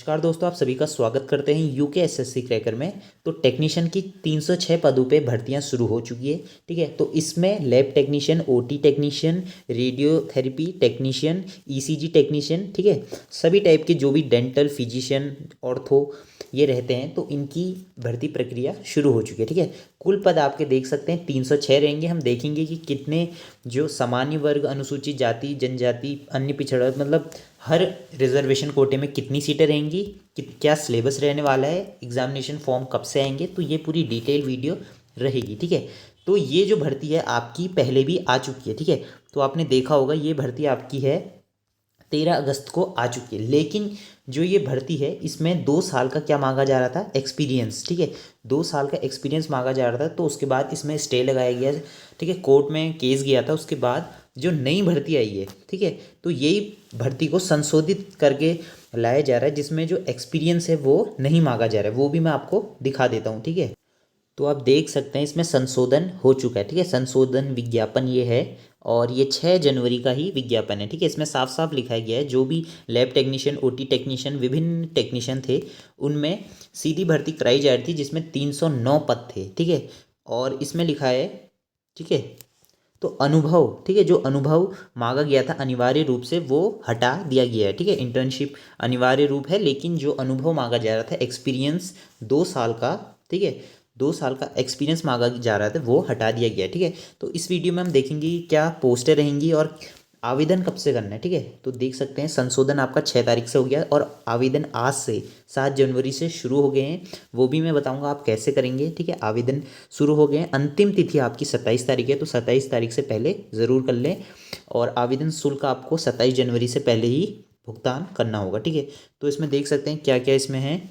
नमस्कार दोस्तों, आप सभी का स्वागत करते हैं यूके एसएससी क्रैकर में। तो टेक्नीशियन की 306 पदों पे भर्तियां शुरू हो चुकी है। ठीक है, तो इसमें lab technician, OT technician, radiotherapy technician, ECG technician, ठीक है, सभी टाइप के जो भी डेंटल फिजिशियन, ऑर्थो ये रहते हैं, तो इनकी भर्ती प्रक्रिया शुरू हो चुकी है। ठीक है, कुल पद आपके देख सकते हैं 306 रहेंगे। हम देखेंगे कि कितने जो सामान्य वर्ग, अनुसूचित जाति, जनजाति, अन्य पिछड़ा, मतलब हर रिजर्वेशन कोटे में कितनी सीटें रहेंगी, क्या सिलेबस रहने वाला है, एग्जामिनेशन फॉर्म कब से आएंगे, तो ये पूरी डिटेल वीडियो रहेगी। ठीक है, तो ये जो भर्ती है आपकी पहले भी आ चुकी है। ठीक है, तो आपने देखा होगा ये भर्ती आपकी है 13 अगस्त को आ चुकी है। लेकिन जो ये भर्ती है इसमें 2 साल का क्या मांगा जा रहा था, एक्सपीरियंस। ठीक है, 2 साल का एक्सपीरियंस मांगा जा रहा था, तो उसके बाद इसमें स्टे लगाया गया। ठीक है, कोर्ट में केस गया था, उसके बाद जो नई भर्ती आई है, ठीक है, तो यही भर्ती को संशोधित करके लाया जा रहा है, जिसमें जो एक्सपीरियंस है वो नहीं मांगा जा रहा है। वो भी मैं आपको दिखा देता हूँ। ठीक है, तो आप देख सकते हैं इसमें संशोधन हो चुका है। ठीक है, संशोधन विज्ञापन ये है, और ये 6 जनवरी का ही विज्ञापन है। ठीक है, इसमें साफ साफ लिखा गया है जो भी लैब टेक्नीशियन, ओटी टेक्नीशियन, विभिन्न टेक्नीशियन थे उनमें सीधी भर्ती कराई जा रही थी, जिसमें 309 पद थे। ठीक है, और इसमें लिखा है, ठीक है, तो अनुभव, ठीक है, जो अनुभव मांगा गया था अनिवार्य रूप से वो हटा दिया गया है। ठीक है, इंटर्नशिप अनिवार्य रूप है, लेकिन जो अनुभव मांगा जा रहा था, एक्सपीरियंस 2 साल का, ठीक है, 2 साल का एक्सपीरियंस मांगा जा रहा था, वो हटा दिया गया है। ठीक है, तो इस वीडियो में हम देखेंगे कि क्या पोस्टें रहेंगी और आवेदन कब से करना है। ठीक है, तो देख सकते हैं संशोधन आपका 6 तारीख से हो गया, और आवेदन आज से 7 जनवरी से शुरू हो गए हैं। वो भी मैं बताऊंगा आप कैसे करेंगे। ठीक है, आवेदन शुरू हो गए हैं। अंतिम तिथि आपकी 27 तारीख है, तो 27 तारीख से पहले ज़रूर कर लें, और आवेदन शुल्क आपको 27 जनवरी से पहले ही भुगतान करना होगा। ठीक है, तो इसमें देख सकते हैं क्या क्या इसमें है।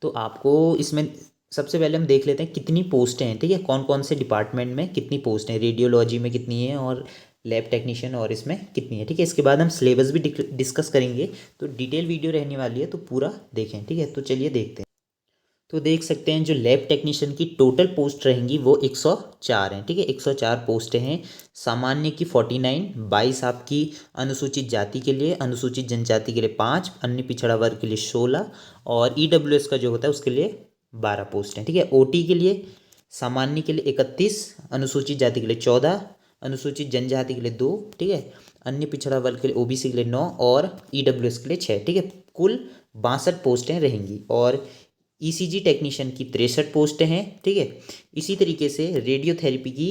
तो आपको इसमें सबसे पहले हम देख लेते हैं कितनी पोस्टें हैं। ठीक है, कौन कौन से डिपार्टमेंट में कितनी पोस्टें हैं, रेडियोलॉजी में कितनी है, और लैब टेक्नीशियन और इसमें कितनी है। ठीक है, इसके बाद हम सिलेबस भी डिस्कस करेंगे, तो डिटेल वीडियो रहने वाली है, तो पूरा देखें। ठीक है, तो चलिए देखते हैं। तो देख सकते हैं जो लैब टेक्नीशियन की टोटल पोस्ट रहेंगी वो 104 हैं। ठीक है, 104 पोस्टें हैं। सामान्य की 49, 22 आपकी अनुसूचित जाति के लिए, अनुसूचित जनजाति के लिए 5, अन्य पिछड़ा वर्ग के लिए 16, और ईडब्ल्यूएस का जो होता है उसके लिए 12 पोस्ट हैं। ठीक है, ओटी के लिए सामान्य के लिए 31, अनुसूचित जाति के लिए 14, अनुसूचित जनजाति के लिए 2, ठीक है, अन्य पिछड़ा वर्ग के लिए ओबीसी के लिए 9, और ईडब्ल्यूएस के लिए 6। ठीक है, कुल 62 पोस्टें रहेंगी। और ईसीजी टेक्नीशियन की 63 पोस्टें हैं। ठीक है, इसी तरीके से रेडियोथेरेपी की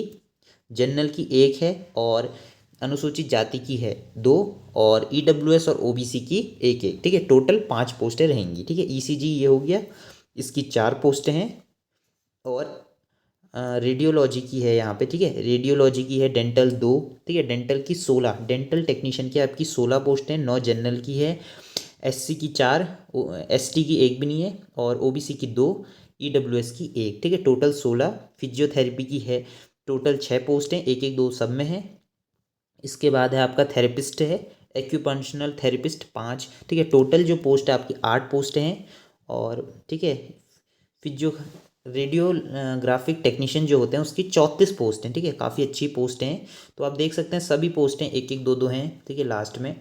जनरल की 1 है, और अनुसूचित जाति की है 2, और ईडब्ल्यूएस और ओबीसी की 1 1। ठीक है, टोटल 5 पोस्टें रहेंगी। ठीक है, ईसीजी ये हो गया, इसकी 4 पोस्टें हैं, और रेडियोलॉजी की है यहाँ पे। ठीक है, रेडियोलॉजी की है डेंटल 2। ठीक है, डेंटल की 16, डेंटल टेक्नीशियन की आपकी 16 पोस्टें, 9 जनरल की है, एससी की 4, एसटी की 1 भी नहीं है, और ओबीसी की 2, ईडब्ल्यूएस की 1। ठीक है, टोटल 16। फिजियोथेरेपी की है टोटल 6 पोस्टें, 1 1 2 सब में है। इसके बाद है आपका थेरेपिस्ट है, एक्यूपंक्शनल थेरेपिस्ट 5। ठीक है, टोटल जो पोस्ट है आपकी 8 पोस्टें हैं। और ठीक है, फिजियो रेडियोग्राफिक टेक्नीशियन जो होते हैं उसकी 34 पोस्ट हैं। ठीक है, काफ़ी अच्छी पोस्टें हैं। तो आप देख सकते हैं सभी पोस्टें 1 1 2 2 हैं। ठीक है, लास्ट में।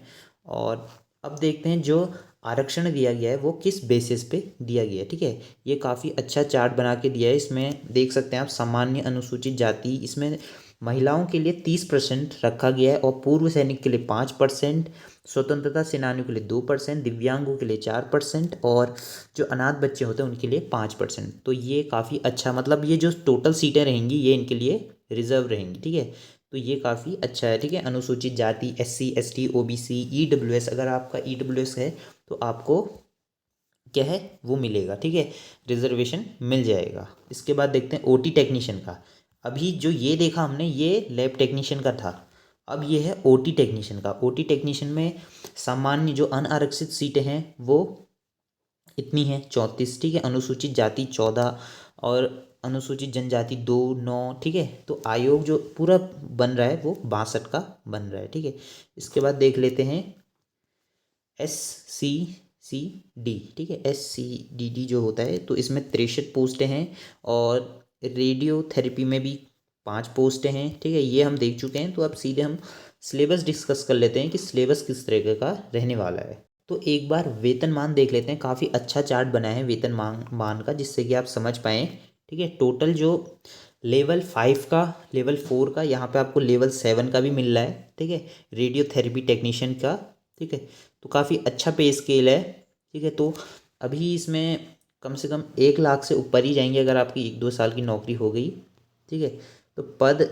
और अब देखते हैं जो आरक्षण दिया गया है वो किस बेसिस पे दिया गया है। ठीक है, ये काफ़ी अच्छा चार्ट बना के दिया है। इसमें देख सकते हैं आप सामान्य, अनुसूचित जाति, इसमें महिलाओं के लिए 30% रखा गया है, और पूर्व सैनिक के लिए 5%, स्वतंत्रता सेनानियों के लिए 2%, दिव्यांगों के लिए 4%, और जो अनाथ बच्चे होते हैं उनके लिए 5%। तो ये काफ़ी अच्छा, मतलब ये जो टोटल सीटें रहेंगी ये इनके लिए रिजर्व रहेंगी। ठीक है, तो ये काफ़ी अच्छा है। ठीक है, अनुसूचित जाति, एससी एसटी ओबीसी, ईडब्ल्यूएस, अगर आपका ईडब्ल्यूएस है तो आपको क्या है वो मिलेगा। ठीक है, रिजर्वेशन मिल जाएगा। इसके बाद देखते हैं ओटी टेक्नीशियन का। अभी जो ये देखा हमने ये लैब टेक्नीशियन का था, अब ये है ओटी टेक्नीशियन का। ओटी टेक्नीशियन में सामान्य जो अनारक्षित सीटें हैं वो इतनी हैं 34। ठीक है, अनुसूचित जाति 14, और अनुसूचित जनजाति 2 9। ठीक है, तो आयोग जो पूरा बन रहा है वो 62 का बन रहा है। ठीक है, इसके बाद देख लेते हैं एस सी सी डी। ठीक है, एस सी डी डी जो होता है, तो इसमें 63 पोस्टें हैं, और रेडियो थेरेपी में भी 5 पोस्टें हैं। ठीक है, ये हम देख चुके हैं। तो अब सीधे हम सिलेबस डिस्कस कर लेते हैं कि सिलेबस किस तरीके का रहने वाला है। तो एक बार वेतनमान देख लेते हैं। काफ़ी अच्छा चार्ट बना है वेतनमान मान का, जिससे कि आप समझ पाएँ। ठीक है, टोटल जो लेवल 5 का, लेवल 4 का, यहाँ पे आपको लेवल 7 का भी मिल रहा है। ठीक है, रेडियोथेरेपी टेक्नीशियन का। ठीक है, तो काफ़ी अच्छा पे स्केल है। ठीक है, तो अभी इसमें कम से कम 1 लाख से ऊपर ही जाएंगे अगर आपकी 1-2 साल की नौकरी हो गई। ठीक है, तो पद,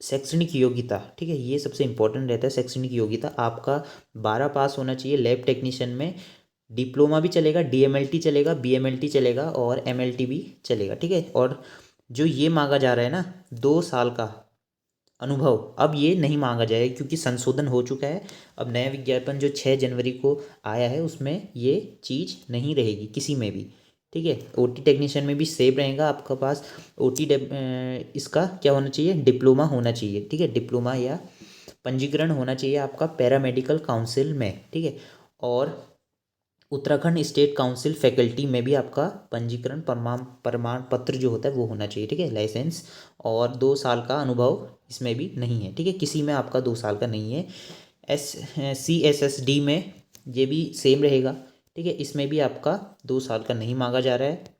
शैक्षणिक योग्यता, ठीक है, ये सबसे इंपॉर्टेंट रहता है। शैक्षणिक योग्यता आपका 12 पास होना चाहिए। लैब टेक्नीशियन में डिप्लोमा भी चलेगा, डीएमएलटी चलेगा, बीएमएलटी चलेगा और एमएलटी भी चलेगा। ठीक है, और जो ये मांगा जा रहा है ना 2 साल का अनुभव, अब ये नहीं मांगा जाएगा क्योंकि संशोधन हो चुका है। अब नया विज्ञापन जो 6 जनवरी को आया है उसमें ये चीज़ नहीं रहेगी किसी में भी। ठीक है, ओटी टेक्नीशियन में भी सेम रहेगा आपका पास। ओटी इसका क्या होना चाहिए, डिप्लोमा होना चाहिए। ठीक है, डिप्लोमा या पंजीकरण होना चाहिए आपका पैरामेडिकल काउंसिल में। ठीक है, और उत्तराखंड स्टेट काउंसिल फैकल्टी में भी आपका पंजीकरण प्रमाण पत्र जो होता है वो होना चाहिए। ठीक है, लाइसेंस, और 2 साल का अनुभव इसमें भी नहीं है। ठीक है, किसी में आपका 2 साल का नहीं है। CSSD में ये भी सेम रहेगा। ठीक है, इसमें भी आपका 2 साल का नहीं मांगा जा रहा है।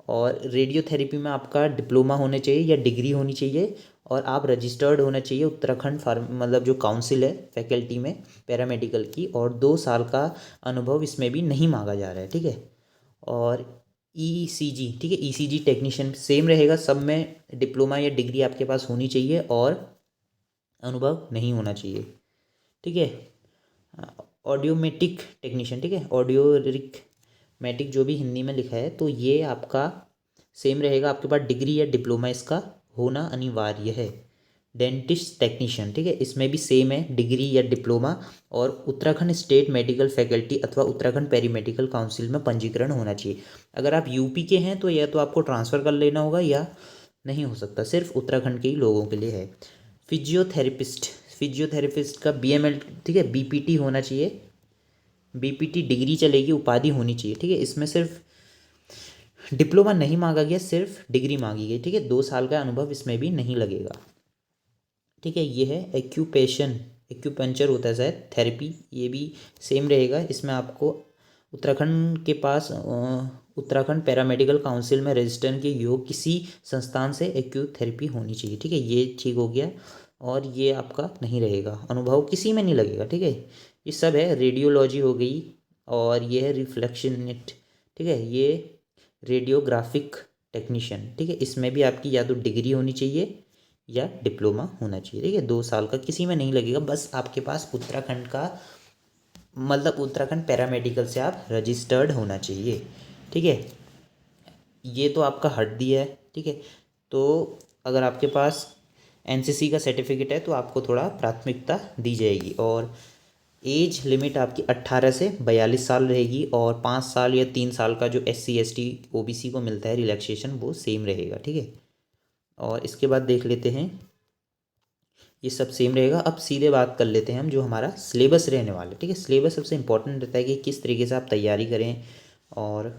और रेडियोथेरेपी में आपका डिप्लोमा होना चाहिए या डिग्री होनी चाहिए, और आप रजिस्टर्ड होना चाहिए उत्तराखंड फार्म, मतलब जो काउंसिल है फैकल्टी में पैरामेडिकल की, और 2 साल का अनुभव इसमें भी नहीं मांगा जा रहा है। ठीक है, और ECG, ठीक है, ECG टेक्नीशियन सेम रहेगा सब में। डिप्लोमा या डिग्री आपके पास होनी चाहिए और अनुभव नहीं होना चाहिए। ठीक है, ऑडियोमेटिक टेक्नीशियन, ठीक है, ऑडियोरिक मैटिक जो भी हिंदी में लिखा है, तो ये आपका सेम रहेगा। आपके पास डिग्री या डिप्लोमा इसका होना अनिवार्य है। डेंटिस्ट टेक्नीशियन, ठीक है, इसमें भी सेम है, डिग्री या डिप्लोमा, और उत्तराखंड स्टेट मेडिकल फैकल्टी अथवा उत्तराखंड पेरीमेडिकल काउंसिल में पंजीकरण होना चाहिए। अगर आप यूपी के हैं तो या तो आपको ट्रांसफ़र कर लेना होगा या नहीं हो सकता, सिर्फ उत्तराखंड के ही लोगों के लिए है। फिजियोथेरेपिस्ट, फिजियोथेरेपिस्ट का BML, ठीक है, BPT होना चाहिए। BPT डिग्री चलेगी, उपाधि होनी चाहिए। ठीक है, इसमें सिर्फ डिप्लोमा नहीं मांगा गया, सिर्फ डिग्री मांगी गई। ठीक है, 2 साल का अनुभव इसमें भी नहीं लगेगा। ठीक है, ये है एक्यूपेशन, एक्यूपंचर होता है शायद, थेरेपी, ये भी सेम रहेगा। इसमें आपको उत्तराखंड के पास उत्तराखंड पैरामेडिकल काउंसिल में रजिस्टर के योग किसी संस्थान से एक्यूथेरेपी होनी चाहिए। ठीक है, ये ठीक हो गया, और ये आपका नहीं रहेगा, अनुभव किसी में नहीं लगेगा। ठीक है, ये सब है। रेडियोलॉजी हो गई, और ये है रिफ्लेक्शनिस्ट। ठीक है, ये रेडियोग्राफिक टेक्नीशियन। ठीक है, इसमें भी आपकी या तो डिग्री होनी चाहिए या डिप्लोमा होना चाहिए। ठीक है, 2 साल का किसी में नहीं लगेगा, बस आपके पास उत्तराखंड का, मतलब उत्तराखंड पैरामेडिकल से आप रजिस्टर्ड होना चाहिए। ठीक है, ये तो आपका हट दिया है। ठीक है, तो अगर आपके पास NCC का सर्टिफिकेट है तो आपको थोड़ा प्राथमिकता दी जाएगी, और एज लिमिट आपकी 18 से 42 साल रहेगी, और 5 साल या 3 साल का जो SC ST OBC को मिलता है रिलैक्सेशन, वो सेम रहेगा। ठीक है, और इसके बाद देख लेते हैं, ये सब सेम रहेगा। अब सीधे बात कर लेते हैं हम जो हमारा सिलेबस रहने वाला है। ठीक है, सिलेबस सबसे इंपॉर्टेंट रहता है कि किस तरीके से आप तैयारी करें। और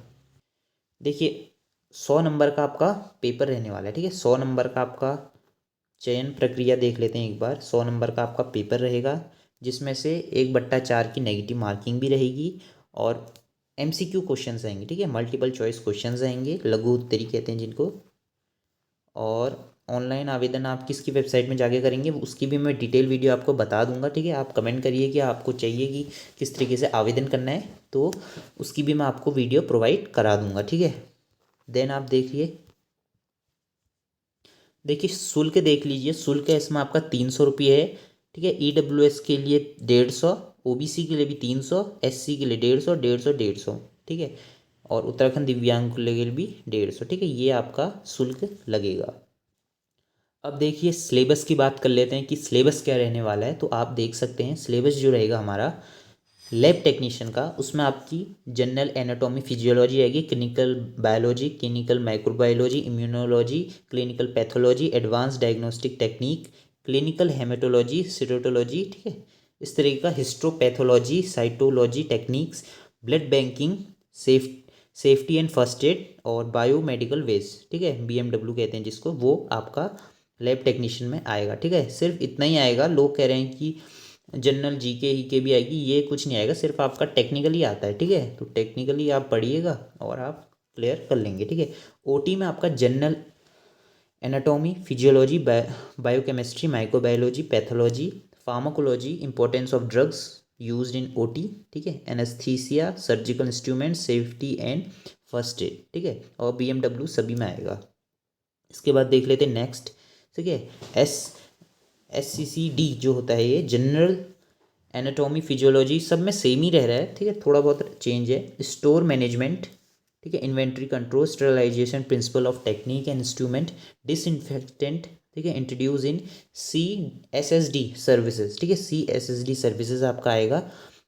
देखिए, 100 नंबर का आपका पेपर रहने वाला है। ठीक है, 100 नंबर का आपका चयन प्रक्रिया देख लेते हैं एक बार। 100 नंबर का आपका पेपर रहेगा, जिसमें से 1/4 की नेगेटिव मार्किंग भी रहेगी, और MCQ क्वेश्चंस आएंगे। ठीक है, मल्टीपल चॉइस क्वेश्चंस आएंगे, लघु उत्तरी कहते हैं जिनको। और ऑनलाइन आवेदन आप किसकी वेबसाइट में जाके करेंगे उसकी भी मैं डिटेल वीडियो आपको बता दूंगा। ठीक है, आप कमेंट करिए कि आपको चाहिए कि किस तरीके से आवेदन करना है, तो उसकी भी मैं आपको वीडियो प्रोवाइड करा दूंगा। ठीक है, देन आप देखिए शुल्क देख लीजिए। शुल्क है इसमें आपका 300 रुपये है। ठीक है, EWS के लिए 150, OBC के लिए भी 300, SC के लिए 150, 150, 150। ठीक है, और उत्तराखंड दिव्यांग के लिए भी 150। ठीक है, ये आपका शुल्क लगेगा। अब देखिए सिलेबस की बात कर लेते हैं कि सिलेबस क्या रहने वाला है। तो आप देख सकते हैं सिलेबस जो रहेगा हमारा लैब टेक्नीशियन का, उसमें आपकी जनरल एनाटॉमी फिजियोलॉजी आएगी, clinical biology, clinical microbiology, immunology, clinical pathology, advance diagnostic technique, clinical haematology, serology. ठीक है, इस तरीके का histopathology, cytology techniques, blood banking, safety and first aid, और बायोमेडिकल वेस्ट। ठीक है, BMW कहते हैं जिसको, वो आपका लैब टेक्नीशियन में आएगा। ठीक है, सिर्फ इतना ही आएगा। लोग कह रहे हैं कि जनरल जीके ही के भी आएगी, ये कुछ नहीं आएगा, सिर्फ आपका टेक्निकली आता है, ठीक है। तो टेक्निकली आप पढ़िएगा और आप क्लियर कर लेंगे, ठीक है। ओटी में आपका general anatomy, physiology, biochemistry, microbiology, pathology, pharmacology, importance of drugs used in OT, ठीक है, anaesthesia, surgical instrument, safety and first add, ठीक है, और बीएमडब्ल्यू सभी में आएगा। इसके बाद देख लेते हैं नेक्स्ट, ठीक है। SCCD जो होता है, ये जनरल एनाटॉमी, फिजियोलॉजी सब में सेम ही रह रहा है, ठीक है, थोड़ा बहुत चेंज है। स्टोर मैनेजमेंट, ठीक है, inventory control, sterilisation, principle of technique and instrument, disinfectant, ठीक है, इंट्रोड्यूस इन CSSD सर्विसेज, ठीक है, CSSD सर्विसेज आपका आएगा।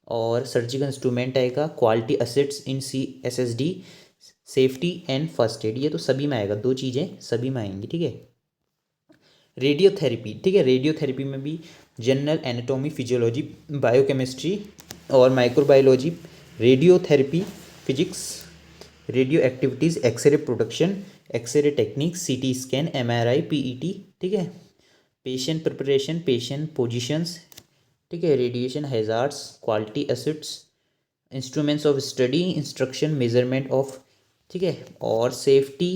और सर्जिकल इंस्ट्रूमेंट आएगा, quality assets in CSSD, safety and first add, ये तो सभी में आएगा, दो चीज़ें सभी में आएंगी, ठीक है। रेडियोथेरेपी, ठीक है, रेडियोथेरेपी में भी जनरल एनाटॉमी, फिजियोलॉजी, बायोकेमिस्ट्री और microbiology, radiotherapy, physics, radio activities, x-ray production, x-ray technique, CT scan, MRI, PET, ठीक है, पेशेंट प्रिपरेशन, पेशेंट पोजीशंस, ठीक है, radiation hazards, quality acids, instruments of study, instruction, measurement of, ठीक है, और safety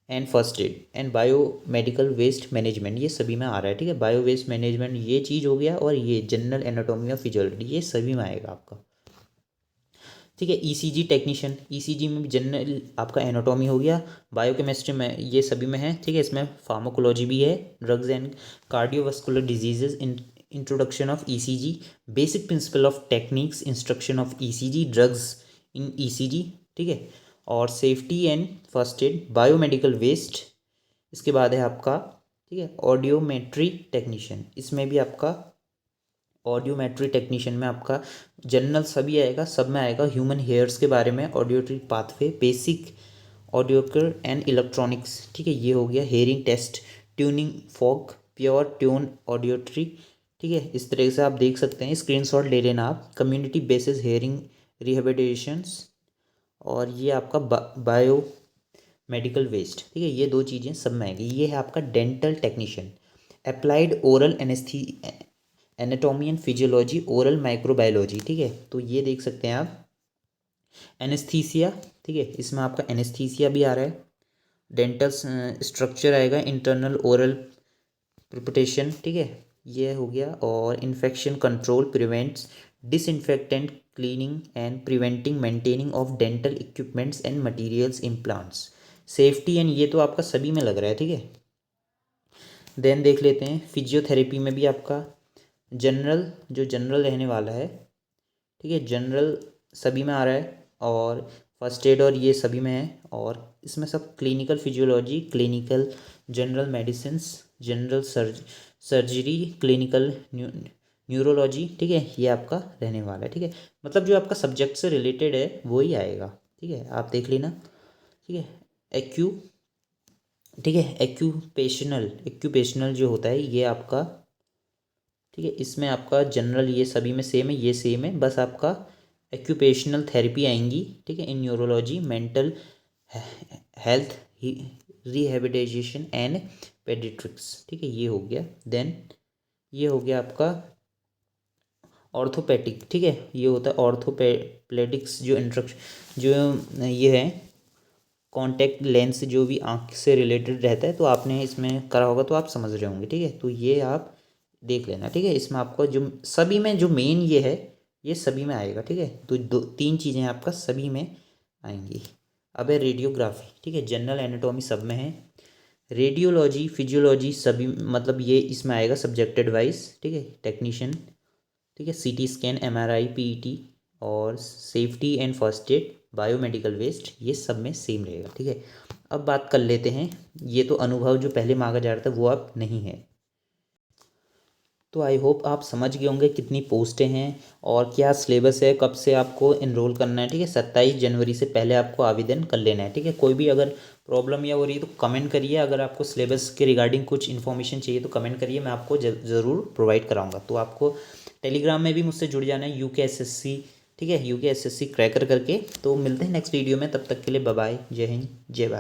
and first aid and biomedical waste management, ये सभी में आ रहा है, ठीक है। बायो वेस्ट मैनेजमेंट ये चीज़ हो गया, और ये जनरल एनाटॉमी ऑफ फिजियोलॉजी ये सभी में आएगा आपका, ठीक है। ECG टेक्नीशियन, ECG में भी जनरल आपका एनाटॉमी हो गया, बायोकेमिस्ट्री में ये सभी में है, ठीक है। इसमें फार्माकोलॉजी भी है, drugs and cardiovascular diseases, introduction of ECG, basic principle of techniques, instruction of ECG, drugs in ECG, ठीक है, और safety and first aid, biomedical waste. इसके बाद है आपका, ठीक है, ऑडियोमेट्री टेक्नीशियन, इसमें भी आपका ऑडियोमेट्री टेक्नीशियन में आपका जनरल सभी आएगा, सब में आएगा, ह्यूमन हेयर्स के बारे में, auditory pathway, basic audiocare and electronics, ठीक है, ये हो गया। Hearing test, tuning fork, pure tone auditory, ठीक है। इस तरह से आप देख सकते हैं, स्क्रीनशॉट ले लेना आप। कम्युनिटी बेसिस हेयरिंग रिहेबिलिटेशंस, और ये आपका बायो मेडिकल वेस्ट, ठीक है, ये दो चीज़ें सब में आएंगी। ये है आपका dental technician, applied oral anatomy and physiology, oral microbiology, ठीक है, तो ये देख सकते हैं आप। एनेस्थीसिया, ठीक है, इसमें आपका एनेस्थीसिया भी आ रहा है। डेंटल स्ट्रक्चर आएगा, इंटरनल ओरल प्रिपरेशन, ठीक है, ये हो गया। और infection control, prevents, disinfectant, cleaning and preventing, maintaining of dental equipments and materials, implants, safety and, ये तो आपका सभी में लग रहा है, ठीक है। देन देख लेते हैं फिजियोथेरेपी में भी आपका जनरल, जो जनरल रहने वाला है, ठीक है, जनरल सभी में आ रहा है, और फर्स्ट एड और ये सभी में है। और इसमें सब clinical physiology, clinical general medicines, general surgery, clinical neurology, ठीक है, ये आपका रहने वाला है, ठीक है। मतलब जो आपका सब्जेक्ट से रिलेटेड है वो ही आएगा, ठीक है, आप देख लेना, ठीक है। एक्यू, ठीक है, एक्यूपेशनल जो होता है ये आपका, ठीक है, इसमें आपका जनरल ये सभी में सेम है, ये सेम है, बस आपका एक्यूपेशनल थेरेपी आएंगी, ठीक है, in neurology, mental health, rehabilitation and paediatrics, ठीक है, ये हो गया। देन ये हो गया आपका ऑर्थोपेडिक, ठीक है, ये होता है ऑर्थोपेडिक्स, जो इंस्ट्रक्शन जो ये है कॉन्टैक्ट लेंस, जो भी आँख से रिलेटेड रहता है, तो आपने इसमें करा होगा तो आप समझ रहे होंगे, ठीक है, तो ये आप देख लेना, ठीक है। इसमें आपको जो सभी में जो मेन ये है, ये सभी में आएगा, ठीक है, तो दो तीन चीज़ें आपका सभी में आएंगी। अब है रेडियोग्राफी, ठीक है, जनरल एनाटॉमी सब में है, रेडियोलॉजी, फिजियोलॉजी सभी, मतलब ये इसमें आएगा सब्जेक्टेड वाइज, ठीक है, टेक्नीशियन, ठीक है, CT स्कैन, MRI, PET, और safety and first aid, biomedical waste, ये सब में सेम रहेगा, ठीक है। अब बात कर लेते हैं, ये तो अनुभव जो पहले मांगा जा रहा था वो अब नहीं है। तो आई होप आप समझ गए होंगे कितनी पोस्टें हैं और क्या सिलेबस है, कब से आपको इनरोल करना है, ठीक है। 27 जनवरी से पहले आपको आवेदन कर लेना है, ठीक है। कोई भी अगर प्रॉब्लम या हो रही है तो कमेंट करिए, अगर आपको सिलेबस के रिगार्डिंग कुछ इन्फॉर्मेशन चाहिए तो कमेंट करिए, मैं आपको ज़रूर प्रोवाइड कराऊंगा। तो आपको टेलीग्राम में भी मुझसे जुड़ जाना है, UKSSC, ठीक है, UKSSC क्रैकर करके। तो मिलते हैं नेक्स्ट वीडियो में, तब तक के लिए बाय बाय, जय हिंद, जय भारत।